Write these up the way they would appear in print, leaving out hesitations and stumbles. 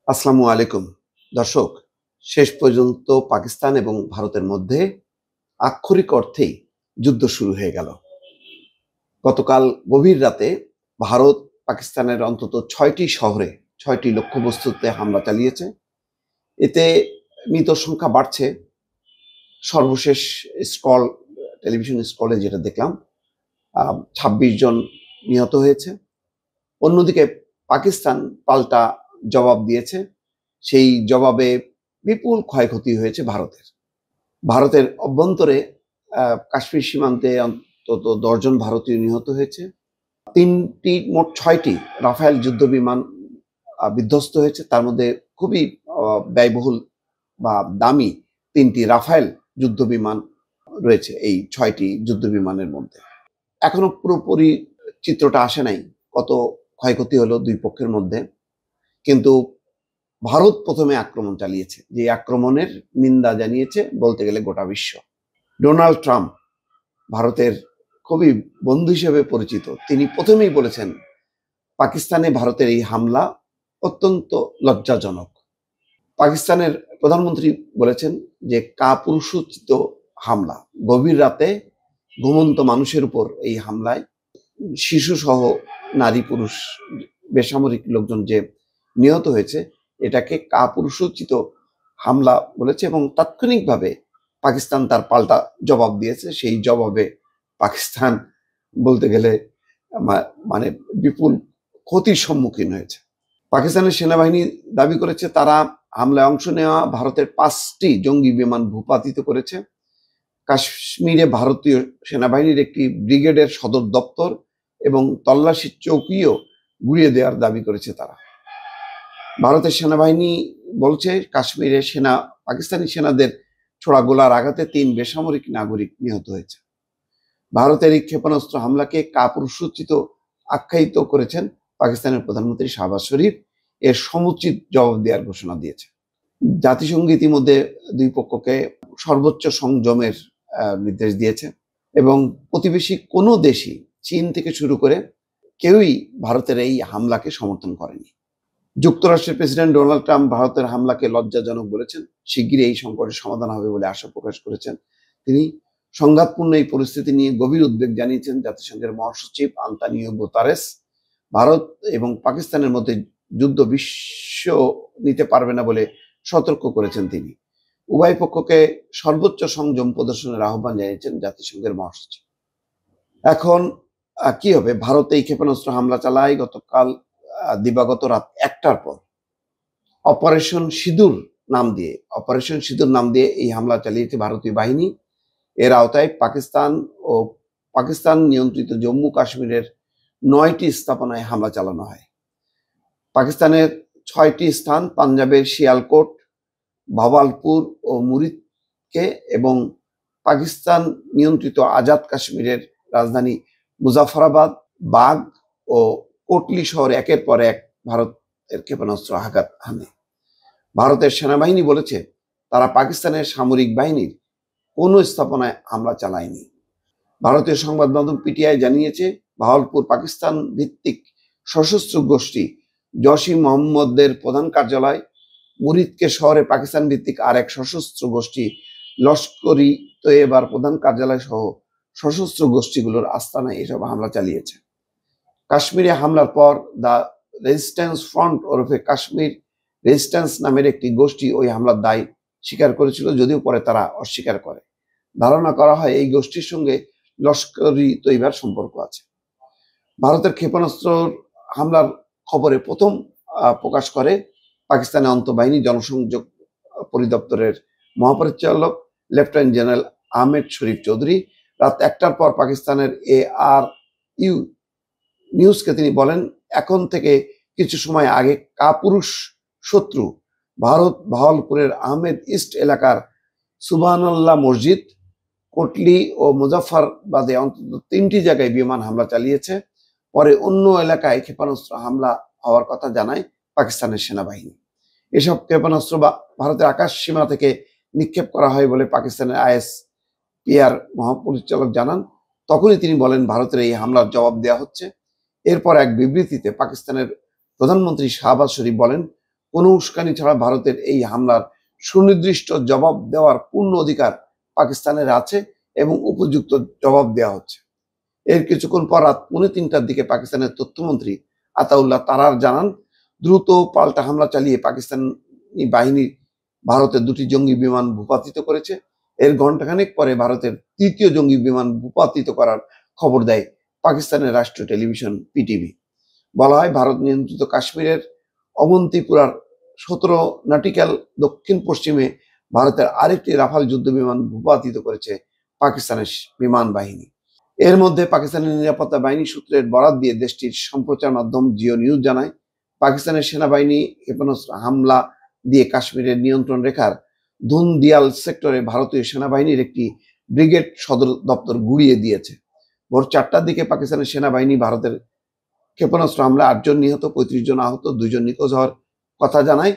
আসসালামু আলাইকুম দর্শক। শেষ পর্যন্ত পাকিস্তান এবং ভারতের মধ্যে আক্ষরিক অর্থেই যুদ্ধ শুরু হয়ে গেল। গতকাল গভীর রাতে ভারত পাকিস্তানের অন্তত 6টি শহরে 6টি লক্ষ্যবস্তুতে হামলা চালিয়েছে। এতে মৃত সংখ্যা বাড়ছে। সর্বশেষ স্ক্রল টেলিভিশন স্ক্রলে যেটা দেখলাম 26 জন নিহত হয়েছে। অন্যদিকে পাকিস্তান পাল্টা জবাব দিয়েছে। সেই জবাবে বিপুল ক্ষয়ক্ষতি হয়েছে ভারতের। ভারতের অভ্যন্তরে কাশ্মীর সীমান্তে অন্তত 10 জন ভারতীয় নিহত হয়েছে। মোট 6টি রাফায়েল যুদ্ধ বিমান বিধ্বস্ত হয়েছে। তার মধ্যে খুবই ব্যয়বহুল বা দামি 3টি রাফায়েল যুদ্ধ বিমান রয়েছে এই 6টি যুদ্ধ বিমানের মধ্যে। এখনো পুরোপুরি চিত্রটা আসে নাই কত ক্ষয়ক্ষতি হলো দুই পক্ষের মধ্যে, কিন্তু ভারত প্রথমে আক্রমণ চালিয়েছে, যে আক্রমণের নিন্দা জানিয়েছে বলতে গেলে গোটা বিশ্ব। ডোনাল্ড ট্রাম্প, ভারতের খুবই বন্ধু হিসেবে পরিচিত, তিনি প্রথমেই বলেছেন পাকিস্তানে ভারতের এই হামলা অত্যন্ত লজ্জাজনক। পাকিস্তানের প্রধানমন্ত্রী বলেছেন যে কাপুরুষোচিত হামলা, গভীর রাতে ঘুমন্ত মানুষের উপর এই হামলায় শিশু সহ নারী পুরুষ বেসামরিক লোকজন যে নিহত হয়েছে এটাকে কাপুরুষোচিত হামলা বলেছে এবং তাৎক্ষণিকভাবে পাকিস্তান তার পাল্টা জবাব দিয়েছে। সেই জবাবে পাকিস্তান বলতে গেলে মানে বিপুল ক্ষতির সম্মুখীন হয়েছে। পাকিস্তানের সেনাবাহিনী দাবি করেছে তারা হামলায় অংশ নেওয়া ভারতের 5টি জঙ্গি বিমান ভূপাতিত করেছে। কাশ্মীরে ভারতীয় সেনাবাহিনীর একটি ব্রিগেডের সদর দপ্তর এবং তল্লাশি চৌকিও গুড়িয়ে দেওয়ার দাবি করেছে তারা। ভারতের সেনাবাহিনী বলছে কাশ্মীরে পাকিস্তানি সেনাদের ছোড়া গোলার আঘাতে 3 বেসামরিক নাগরিক নিহত হয়েছে। ভারতের এই ক্ষেপণাস্ত্র হামলাকে কাপুরুষোচিত আখ্যায়িত করেছেন পাকিস্তানের প্রধানমন্ত্রী শাহবাজ শরীফ। এর সমুচিত জবাব দেওয়ার ঘোষণা দিয়েছে। জাতিসংঘ ইতিমধ্যে দুই পক্ষকে সর্বোচ্চ সংযমের নির্দেশ দিয়েছে এবং প্রতিবেশী কোনো দেশই, চীন থেকে শুরু করে, কেউই ভারতের এই হামলাকে সমর্থন করেনি। যুক্তরাষ্ট্রের প্রেসিডেন্ট ডোনাল্ড ট্রাম্প ভারতের হামলাকে লজ্জাজনক বলেছেন। শিগগিরই এই সংকটের সমাধান হবে বলে আশা প্রকাশ করেছেন তিনি। সংঘাতপূর্ণ এই পরিস্থিতি নিয়ে গভীর উদ্বেগ জানিয়েছেন জাতিসংঘের মহাসচিব আন্তোনিও গুতেরেস। ভারত এবং পাকিস্তানের মধ্যে যুদ্ধ বিশ্ব নিতে পারবে না বলে সতর্ক করেছেন তিনি। উভয় পক্ষকে সর্বোচ্চ সংযম প্রদর্শনের আহ্বান জানিয়েছেন জাতিসংঘের মহাসচিব। এখন কি হবে? ভারত এই ক্ষেপণাস্ত্র হামলা চালায় গতকাল দিবাগত রাত 1টার পর। অপারেশন সিঁদুর নাম দিয়ে এই হামলা চালিয়েছে ভারতীয় বাহিনী। এর আওতায় পাকিস্তান নিয়ন্ত্রিত জম্মু কাশ্মীরের 9টি স্থাপনায় হামলা চালানো হয়। পাকিস্তানের 6টি স্থান পাঞ্জাবের শিয়ালকোট, ভাওয়ালপুর ও মুরিদকে এবং পাকিস্তান নিয়ন্ত্রিত আজাদ কাশ্মীরের রাজধানী মুজাফরাবাদ, বাগ ও কোটলি শহরে একের পর এক ভারতের ক্ষেপণাস্ত্র আঘাত হানে। ভারতের সেনাবাহিনী বলেছে তারা পাকিস্তানের সামরিক বাহিনীর কোনো স্থাপনায় হামলা চালায়নি। ভারতীয় সংবাদ মাধ্যম পিটিআই জানিয়েছে ভাওয়ালপুর পাকিস্তান ভিত্তিক সশস্ত্র গোষ্ঠী জশি মোহাম্মদের প্রধান কার্যালয়, মুরিদকে শহরে পাকিস্তান ভিত্তিক আরেক সশস্ত্র গোষ্ঠী লস্করি তৈয়বার প্রধান কার্যালয় সহ সশস্ত্র গোষ্ঠীগুলোর আস্তানায় এসব হামলা চালিয়েছে। কাশ্মীরে হামলার পর দ্য রেজিস্ট্যান্স ফ্রন্ট ওরফে কাশ্মীর রেজিস্ট্যান্স নামের একটি গোষ্ঠী ওই হামলার দায় স্বীকার করেছিল, যদিও পরে তারা অস্বীকার করে। ধারণা করা হয় এই গোষ্ঠীর সঙ্গে লস্করি তৈয়বার সম্পর্ক আছে। ভারতের ক্ষেপণাস্ত্র হামলার খবরে প্রথম প্রকাশ করে পাকিস্তানের আন্তঃবাহিনী জনসংযোগ পরিদপ্তরের মহাপরিচালক লেফটেন্যান্ট জেনারেল আহমেদ শরীফ চৌধুরী। রাত 1টার পর পাকিস্তানের ARU নিউজকে তিনি বলেন, এখন থেকে কিছু সময় আগে কাপুরুষ শত্রু ভারত ভাওয়ালপুরের আহমেদ ইস্ট এলাকার সুবহানাল্লাহ মসজিদ, কোটলি ও মুজাফফরাবাদে অন্তত 3টি জায়গায় বিমান হামলা চালিয়েছে। পরে অন্য এলাকায় ক্ষেপণাস্ত্র হামলা হওয়ার কথা জানায় পাকিস্তানের সেনাবাহিনী। এসব ক্ষেপণাস্ত্র ভারতের আকাশ সীমা থেকে নিক্ষেপ করা হয় বলে পাকিস্তানের ISPR মহাপরিচালক জানান। তখনই তিনি বলেন ভারতের এই হামলার জবাব দেওয়া হচ্ছে। এরপর এক বিবৃতিতে পাকিস্তানের প্রধানমন্ত্রী শাহবাজ শরীফ বলেন, কোনো উস্কানি ছাড়া ভারতের এই হামলার সুনির্দিষ্ট জবাব দেওয়ার পূর্ণ অধিকার পাকিস্তানের আছে এবং উপযুক্ত জবাব দেওয়া হচ্ছে। এর কিছুক্ষণ পর রাত 3:45টার দিকে পাকিস্তানের তথ্যমন্ত্রী আতাউল্লাহ তারার জানান, দ্রুত পাল্টা হামলা চালিয়ে পাকিস্তানি বাহিনী ভারতের 2টি জঙ্গি বিমান ভূপাতিত করেছে। এর ঘণ্টাখানেক পরে ভারতের 3য় জঙ্গি বিমান ভূপাতিত করার খবর দেয় পাকিস্তানের রাষ্ট্রীয় টেলিভিশন পিটিভি। বলা হয়, ভারত নিয়ন্ত্রিত কাশ্মীরের অবন্তিপুরার 17 নটিক্যাল দক্ষিণ পশ্চিমে ভারতের আরেকটি রাফাল যুদ্ধ বিমান ভূপাতিত করেছে পাকিস্তানের বিমান বাহিনী। এর মধ্যে পাকিস্তানের নিরাপত্তা বাহিনী সূত্রের বরাত দিয়ে দেশটির সম্প্রচার মাধ্যম জিও নিউজ জানায়, পাকিস্তানের সেনাবাহিনী ক্ষেপণাস্ত্র হামলা দিয়ে কাশ্মীরের নিয়ন্ত্রণ রেখার ধুনদিয়াল সেক্টরে ভারতীয় সেনাবাহিনীর একটি ব্রিগেড সদর দপ্তর গুড়িয়ে দিয়েছে। ভোর 4টার দিকে পাকিস্তানের সেনাবাহিনী ভারতের ক্ষেপণাস্ত্র হামলা 8 জন নিহত, 35 জন আহত, 2 জন নিখোঁজ হওয়ার কথা জানায়।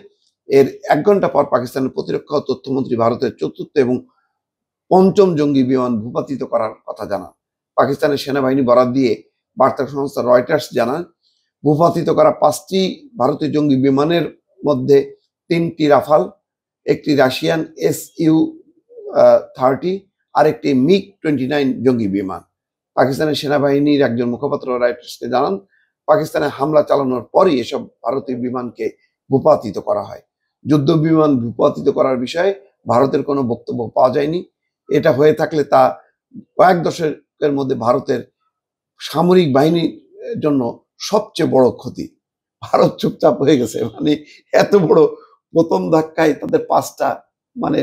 এর 1 ঘন্টা পর পাকিস্তানের প্রতিরক্ষা ও তথ্যমন্ত্রী ভারতের 4র্থ এবং 5ম জঙ্গি বিমান ভূপাতিত করার কথা জানান। পাকিস্তানের সেনাবাহিনী বরাত দিয়ে বার্তা সংস্থা রয়টার্স জানান, ভূপাতিত করা 5টি ভারতীয় জঙ্গি বিমানের মধ্যে 3টি রাফাল, একটি রাশিয়ান SU-30 আর একটি MiG-29 জঙ্গি বিমান। পাকিস্তানের সেনাবাহিনীর একজন মুখপাত্র রয়টার্সকে জানান, পাকিস্তানে হামলা চালানোর পরই এসব ভারতীয় বিমানকে ভূপাতিত করা হয়। যুদ্ধ বিমান ভূপাতিত করার বিষয়ে ভারতের কোনো বক্তব্য পাওয়া যায়নি। এটা হয়ে থাকলে তা কয়েক দশকের মধ্যে ভারতের সামরিক বাহিনীর জন্য সবচেয়ে বড় ক্ষতি। ভারত চুপচাপ হয়ে গেছে, মানে এত বড় প্রথম ধাক্কায় তাদের 5টা মানে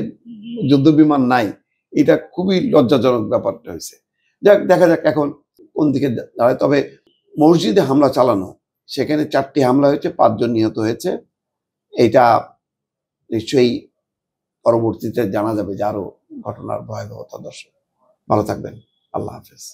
যুদ্ধ বিমান নাই, এটা খুবই লজ্জাজনক ব্যাপারটা হয়েছে। যাক, দেখা যাক এখন কোন দিকে দাঁড়ায়। তবে মসজিদে হামলা চালানো, সেখানে 4টি হামলা হয়েছে, 5 জন নিহত হয়েছে। এটা নিশ্চয়ই পরবর্তীতে জানা যাবে যে আরো ঘটনার ভয়াবহতা। দর্শক ভালো থাকবেন, আল্লাহ হাফেজ।